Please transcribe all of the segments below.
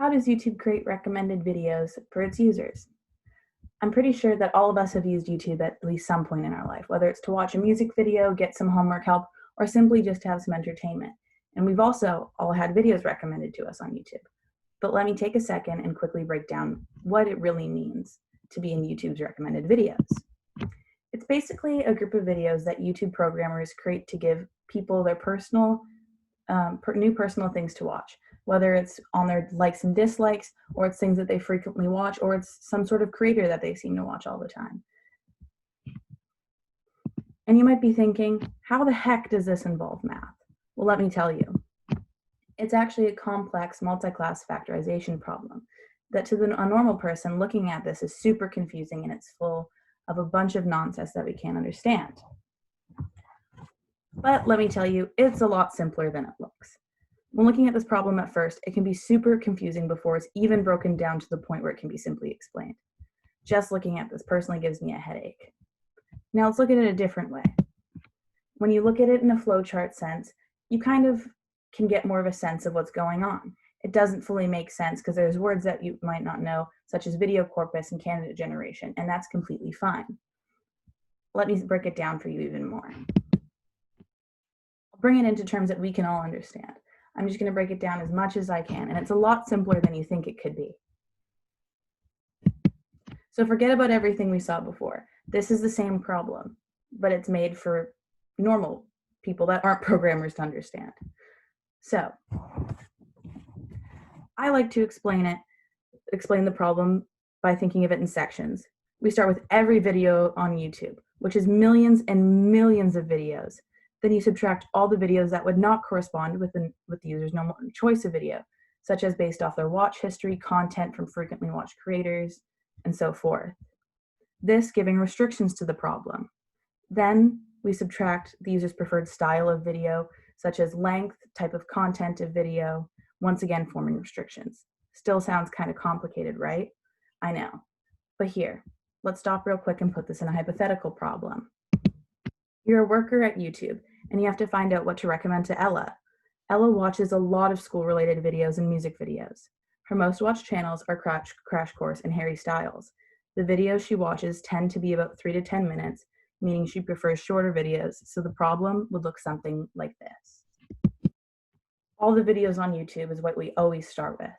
How does YouTube create recommended videos for its users? I'm pretty sure that all of us have used YouTube at least some point in our life, whether it's to watch a music video, get some homework help, or simply just to have some entertainment. And we've also all had videos recommended to us on YouTube. But let me take a second and quickly break down what it really means to be in YouTube's recommended videos. It's basically a group of videos that YouTube programmers create to give people their new personal things to watch, whether it's on their likes and dislikes, or it's things that they frequently watch, or it's some sort of creator that they seem to watch all the time. And you might be thinking, how the heck does this involve math? Well, let me tell you. It's actually a complex multi-class factorization problem that to a normal person looking at this is super confusing, and it's full of a bunch of nonsense that we can't understand. But let me tell you, it's a lot simpler than it looks. When looking at this problem at first, it can be super confusing before it's even broken down to the point where it can be simply explained. Just looking at this personally gives me a headache. Now let's look at it a different way. When you look at it in a flowchart sense, you kind of can get more of a sense of what's going on. It doesn't fully make sense because there's words that you might not know, such as video corpus and candidate generation, and that's completely fine. Let me break it down for you even more. I'll bring it into terms that we can all understand. I'm just going to break it down as much as I can, and it's a lot simpler than you think it could be. So forget about everything we saw before. This is the same problem, but it's made for normal people that aren't programmers to understand. So I like to explain the problem by thinking of it in sections. We start with every video on YouTube, which is millions and millions of videos. Then you subtract all the videos that would not correspond with the user's normal choice of video, such as based off their watch history, content from frequently watched creators, and so forth. This giving restrictions to the problem. Then we subtract the user's preferred style of video, such as length, type of content of video, once again forming restrictions. Still sounds kind of complicated, right? I know. But here, let's stop real quick and put this in a hypothetical problem. You're a worker at YouTube, and you have to find out what to recommend to Ella. Ella watches a lot of school-related videos and music videos. Her most watched channels are Crash Course and Harry Styles. The videos she watches tend to be about 3 to 10 minutes, meaning she prefers shorter videos, so the problem would look something like this. All the videos on YouTube is what we always start with.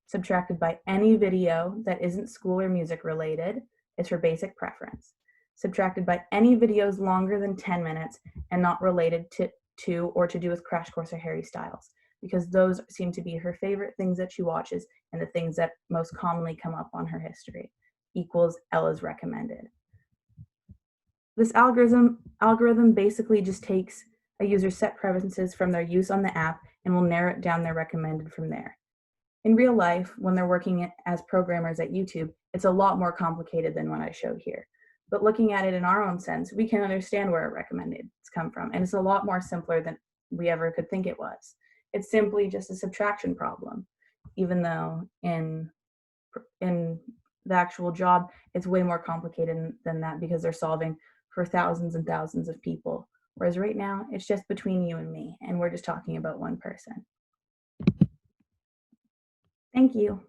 Subtracted by any video that isn't school or music related is her basic preference. Subtracted by any videos longer than 10 minutes and not related to or to do with Crash Course or Harry Styles, because those seem to be her favorite things that she watches and the things that most commonly come up on her history, equals Ella's recommended. This algorithm basically just takes a user's set preferences from their use on the app and will narrow it down their recommended from there. In real life, when they're working as programmers at YouTube, it's a lot more complicated than what I showed here. But looking at it in our own sense, we can understand where our recommendeds come from, and it's a lot more simpler than we ever could think it was. It's simply just a subtraction problem, even though in the actual job, it's way more complicated than that because they're solving for thousands and thousands of people. Whereas right now, it's just between you and me, and we're just talking about one person. Thank you.